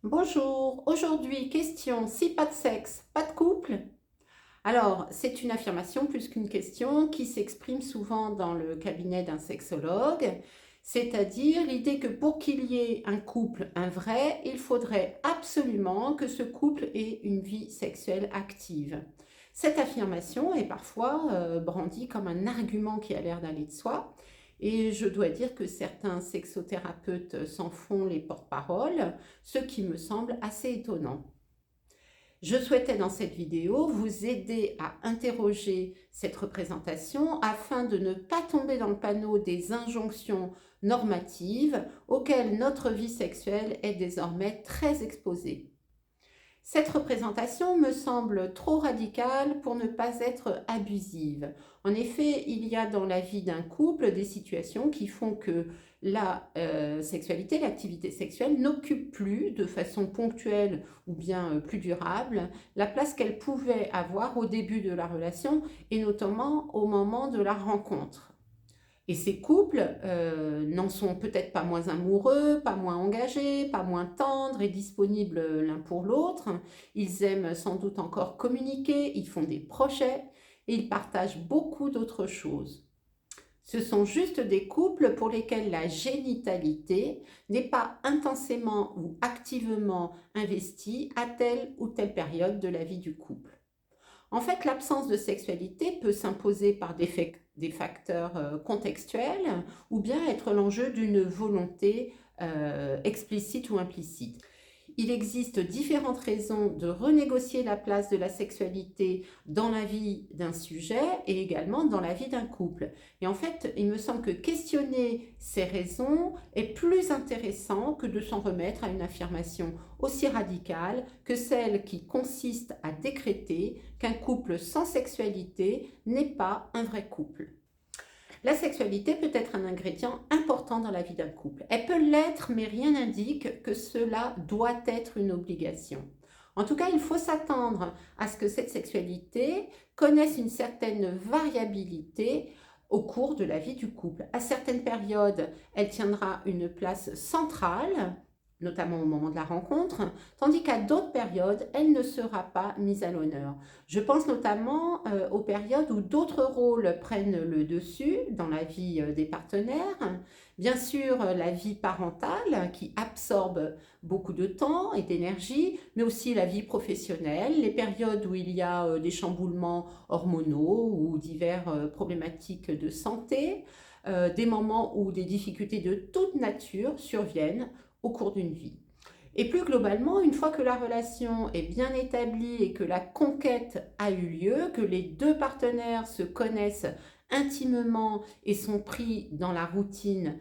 Bonjour, aujourd'hui question, si pas de sexe, pas de couple? Alors, c'est une affirmation plus qu'une question qui s'exprime souvent dans le cabinet d'un sexologue, c'est-à-dire l'idée que pour qu'il y ait un couple, un vrai, il faudrait absolument que ce couple ait une vie sexuelle active. Cette affirmation est parfois brandie comme un argument qui a l'air d'aller de soi, et je dois dire que certains sexothérapeutes s'en font les porte-parole, ce qui me semble assez étonnant. Je souhaitais dans cette vidéo vous aider à interroger cette représentation afin de ne pas tomber dans le panneau des injonctions normatives auxquelles notre vie sexuelle est désormais très exposée. Cette représentation me semble trop radicale pour ne pas être abusive. En effet, il y a dans la vie d'un couple des situations qui font que la sexualité, l'activité sexuelle n'occupe plus de façon ponctuelle ou bien plus durable la place qu'elle pouvait avoir au début de la relation et notamment au moment de la rencontre. Et ces couples n'en sont peut-être pas moins amoureux, pas moins engagés, pas moins tendres et disponibles l'un pour l'autre. Ils aiment sans doute encore communiquer, ils font des projets et ils partagent beaucoup d'autres choses. Ce sont juste des couples pour lesquels la génitalité n'est pas intensément ou activement investie à telle ou telle période de la vie du couple. En fait, l'absence de sexualité peut s'imposer par des facteurs contextuels ou bien être l'enjeu d'une volonté explicite ou implicite. Il existe différentes raisons de renégocier la place de la sexualité dans la vie d'un sujet et également dans la vie d'un couple. Et en fait, il me semble que questionner ces raisons est plus intéressant que de s'en remettre à une affirmation aussi radicale que celle qui consiste à décréter qu'un couple sans sexualité n'est pas un vrai couple. La sexualité peut être un ingrédient important dans la vie d'un couple. Elle peut l'être, mais rien n'indique que cela doit être une obligation. En tout cas, il faut s'attendre à ce que cette sexualité connaisse une certaine variabilité au cours de la vie du couple. À certaines périodes, elle tiendra une place centrale, notamment au moment de la rencontre, tandis qu'à d'autres périodes, elle ne sera pas mise à l'honneur. Je pense notamment aux périodes où d'autres rôles prennent le dessus dans la vie des partenaires. Bien sûr, la vie parentale qui absorbe beaucoup de temps et d'énergie, mais aussi la vie professionnelle, les périodes où il y a des chamboulements hormonaux ou diverses problématiques de santé, des moments où des difficultés de toute nature surviennent au cours d'une vie. Et plus globalement, une fois que la relation est bien établie et que la conquête a eu lieu, que les deux partenaires se connaissent intimement et sont pris dans la routine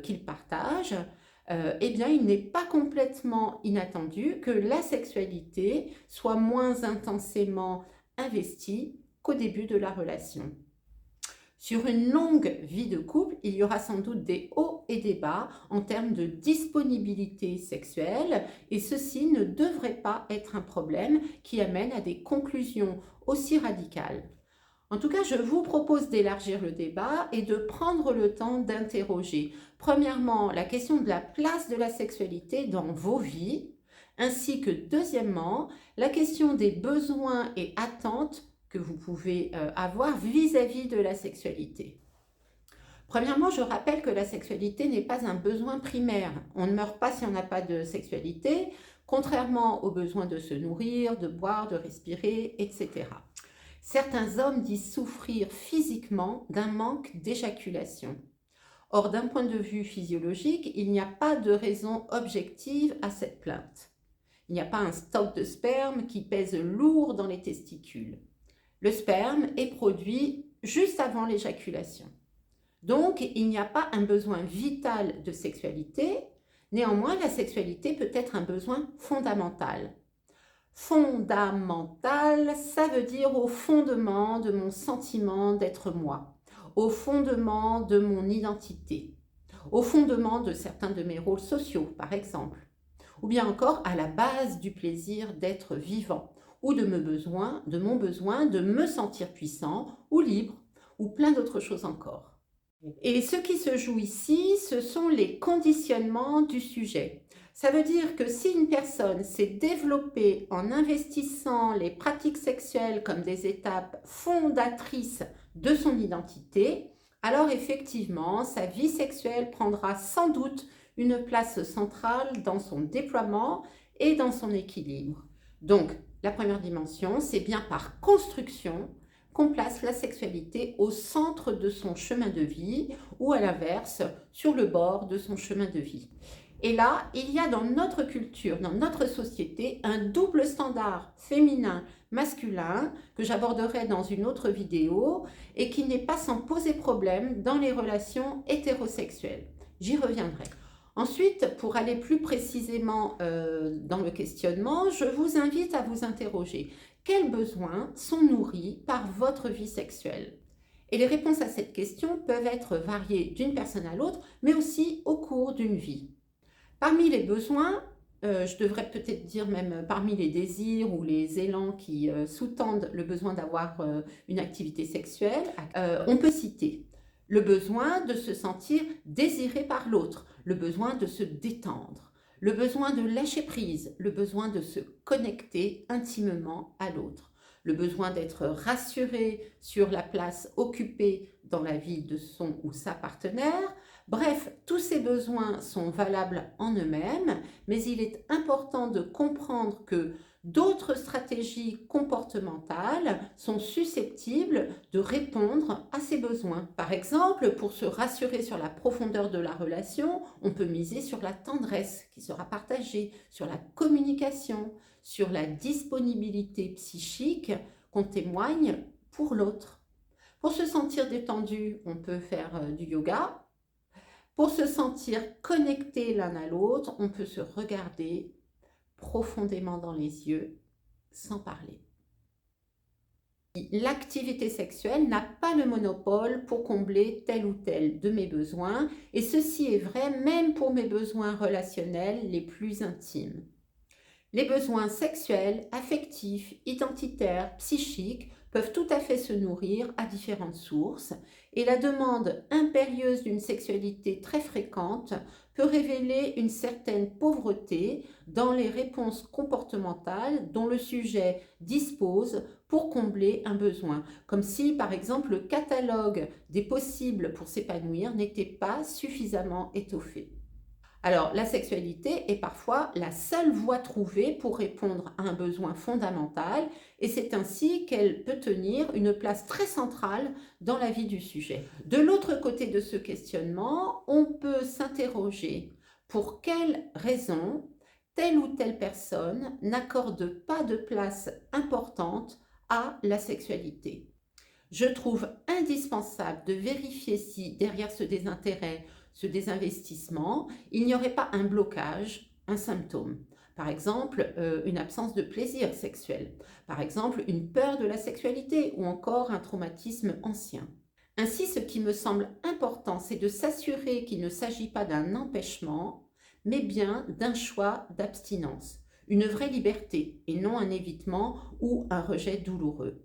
qu'ils partagent, eh bien, il n'est pas complètement inattendu que la sexualité soit moins intensément investie qu'au début de la relation. Sur une longue vie de couple, il y aura sans doute des hauts et des bas en termes de disponibilité sexuelle et ceci ne devrait pas être un problème qui amène à des conclusions aussi radicales. En tout cas, je vous propose d'élargir le débat et de prendre le temps d'interroger, premièrement, la question de la place de la sexualité dans vos vies, ainsi que deuxièmement, la question des besoins et attentes que vous pouvez avoir vis-à-vis de la sexualité. Premièrement, je rappelle que la sexualité n'est pas un besoin primaire. On ne meurt pas si on n'a pas de sexualité, contrairement au besoin de se nourrir, de boire, de respirer, etc. Certains hommes disent souffrir physiquement d'un manque d'éjaculation. Or, d'un point de vue physiologique, il n'y a pas de raison objective à cette plainte. Il n'y a pas un stock de sperme qui pèse lourd dans les testicules. Le sperme est produit juste avant l'éjaculation. Donc, il n'y a pas un besoin vital de sexualité. Néanmoins, la sexualité peut être un besoin fondamental. Fondamental, ça veut dire au fondement de mon sentiment d'être moi, au fondement de mon identité, au fondement de certains de mes rôles sociaux, par exemple, ou bien encore à la base du plaisir d'être vivant, ou de mon besoin de me sentir puissant ou libre, ou plein d'autres choses encore. Et ce qui se joue ici, ce sont les conditionnements du sujet. Ça veut dire que si une personne s'est développée en investissant les pratiques sexuelles comme des étapes fondatrices de son identité, alors effectivement, sa vie sexuelle prendra sans doute une place centrale dans son déploiement et dans son équilibre. Donc, la première dimension, c'est bien par construction qu'on place la sexualité au centre de son chemin de vie ou à l'inverse, sur le bord de son chemin de vie. Et là, il y a dans notre culture, dans notre société, un double standard féminin-masculin que j'aborderai dans une autre vidéo et qui n'est pas sans poser problème dans les relations hétérosexuelles. J'y reviendrai. Ensuite, pour aller plus précisément dans le questionnement, je vous invite à vous interroger. Quels besoins sont nourris par votre vie sexuelle? Et les réponses à cette question peuvent être variées d'une personne à l'autre, mais aussi au cours d'une vie. Parmi les besoins, je devrais peut-être dire même parmi les désirs ou les élans qui sous-tendent le besoin d'avoir une activité sexuelle, on peut citer le besoin de se sentir désiré par l'autre, le besoin de se détendre, le besoin de lâcher prise, le besoin de se connecter intimement à l'autre, le besoin d'être rassuré sur la place occupée dans la vie de son ou sa partenaire. Bref, tous ces besoins sont valables en eux-mêmes, mais il est important de comprendre que d'autres stratégies comportementales sont susceptibles de répondre à ces besoins. Par exemple, pour se rassurer sur la profondeur de la relation, on peut miser sur la tendresse qui sera partagée, sur la communication, sur la disponibilité psychique qu'on témoigne pour l'autre. Pour se sentir détendu, on peut faire du yoga. Pour se sentir connecté l'un à l'autre, on peut se regarder profondément dans les yeux sans parler. L'activité sexuelle n'a pas le monopole pour combler tel ou tel de mes besoins, et ceci est vrai même pour mes besoins relationnels les plus intimes. Les besoins sexuels, affectifs, identitaires, psychiques peuvent tout à fait se nourrir à différentes sources, et la demande impérieuse d'une sexualité très fréquente peut révéler une certaine pauvreté dans les réponses comportementales dont le sujet dispose pour combler un besoin, comme si par exemple le catalogue des possibles pour s'épanouir n'était pas suffisamment étoffé. Alors, la sexualité est parfois la seule voie trouvée pour répondre à un besoin fondamental, et c'est ainsi qu'elle peut tenir une place très centrale dans la vie du sujet. De l'autre côté de ce questionnement, on peut s'interroger pour quelles raisons telle ou telle personne n'accorde pas de place importante à la sexualité. Je trouve indispensable de vérifier si derrière ce désintérêt, ce désinvestissement, il n'y aurait pas un blocage, un symptôme. Par exemple, une absence de plaisir sexuel. Par exemple, une peur de la sexualité ou encore un traumatisme ancien. Ainsi, ce qui me semble important, c'est de s'assurer qu'il ne s'agit pas d'un empêchement, mais bien d'un choix d'abstinence. Une vraie liberté et non un évitement ou un rejet douloureux.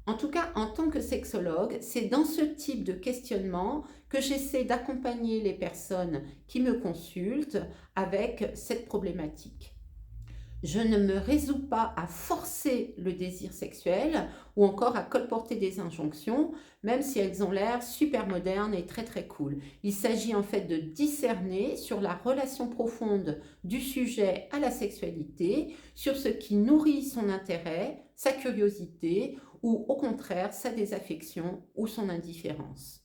En tout cas, en tant que sexologue, c'est dans ce type de questionnement que j'essaie d'accompagner les personnes qui me consultent avec cette problématique. Je ne me résous pas à forcer le désir sexuel ou encore à colporter des injonctions, même si elles ont l'air super modernes et très très cool. Il s'agit en fait de discerner sur la relation profonde du sujet à la sexualité, sur ce qui nourrit son intérêt, sa curiosité ou au contraire sa désaffection ou son indifférence.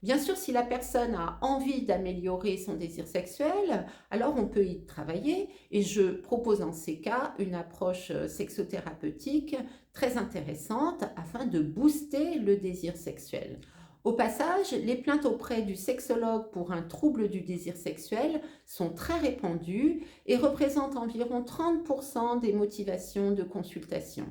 Bien sûr, si la personne a envie d'améliorer son désir sexuel, alors on peut y travailler et je propose dans ces cas une approche sexothérapeutique très intéressante afin de booster le désir sexuel. Au passage, les plaintes auprès du sexologue pour un trouble du désir sexuel sont très répandues et représentent environ 30% des motivations de consultation.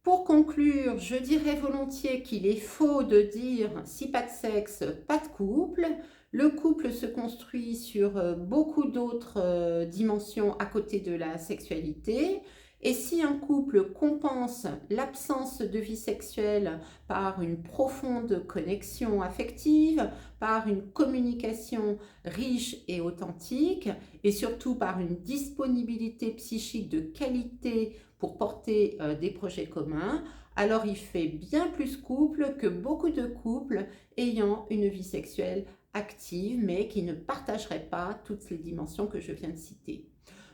Pour conclure, je dirais volontiers qu'il est faux de dire si pas de sexe, pas de couple. Le couple se construit sur beaucoup d'autres dimensions à côté de la sexualité Et si un couple compense l'absence de vie sexuelle par une profonde connexion affective, par une communication riche et authentique, et surtout par une disponibilité psychique de qualité pour porter des projets communs, alors il fait bien plus couple que beaucoup de couples ayant une vie sexuelle active, mais qui ne partageraient pas toutes les dimensions que je viens de citer.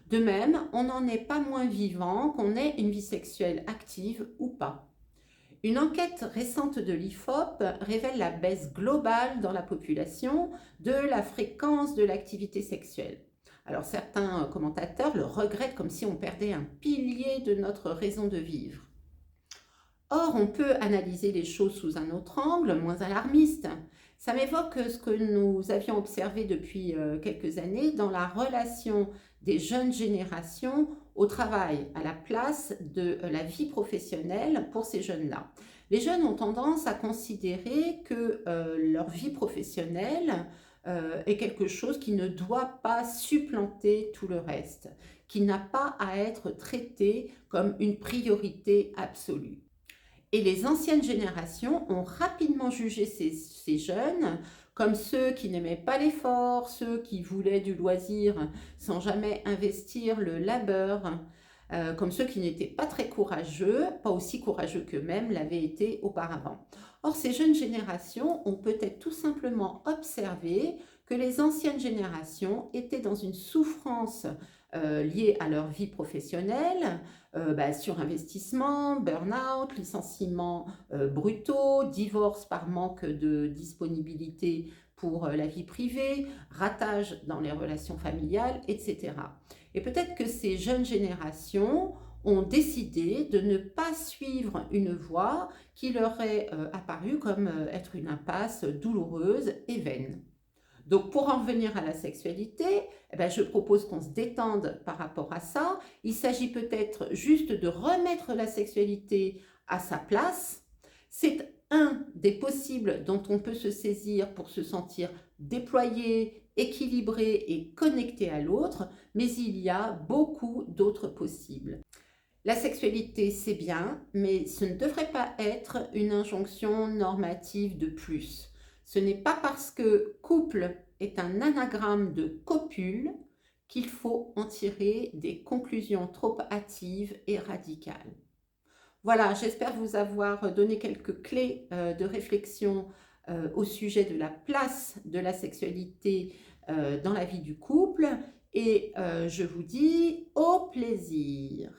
De même, on n'en est pas moins vivant qu'on ait une vie sexuelle active ou pas. Une enquête récente de l'IFOP révèle la baisse globale dans la population de la fréquence de l'activité sexuelle. Alors certains commentateurs le regrettent comme si on perdait un pilier de notre raison de vivre. Or, on peut analyser les choses sous un autre angle, moins alarmiste. Ça m'évoque ce que nous avions observé depuis quelques années dans la relation des jeunes générations au travail, à la place de la vie professionnelle pour ces jeunes-là. Les jeunes ont tendance à considérer que leur vie professionnelle est quelque chose qui ne doit pas supplanter tout le reste, qui n'a pas à être traité comme une priorité absolue. Et les anciennes générations ont rapidement jugé ces jeunes comme ceux qui n'aimaient pas l'effort, ceux qui voulaient du loisir sans jamais investir le labeur, comme ceux qui n'étaient pas très courageux, pas aussi courageux qu'eux-mêmes l'avaient été auparavant. Or, ces jeunes générations ont peut-être tout simplement observé que les anciennes générations étaient dans une souffrance liée à leur vie professionnelle, surinvestissement, burn-out, licenciements brutaux, divorce par manque de disponibilité pour la vie privée, ratage dans les relations familiales, etc. Et peut-être que ces jeunes générations ont décidé de ne pas suivre une voie qui leur est apparue comme être une impasse douloureuse et vaine. Donc, pour en revenir à la sexualité, je propose qu'on se détende par rapport à ça. Il s'agit peut-être juste de remettre la sexualité à sa place. C'est un des possibles dont on peut se saisir pour se sentir déployé, équilibré et connecté à l'autre, mais il y a beaucoup d'autres possibles. La sexualité, c'est bien, mais ce ne devrait pas être une injonction normative de plus. Ce n'est pas parce que couple est un anagramme de copule qu'il faut en tirer des conclusions trop hâtives et radicales. Voilà, j'espère vous avoir donné quelques clés de réflexion au sujet de la place de la sexualité dans la vie du couple et je vous dis au plaisir.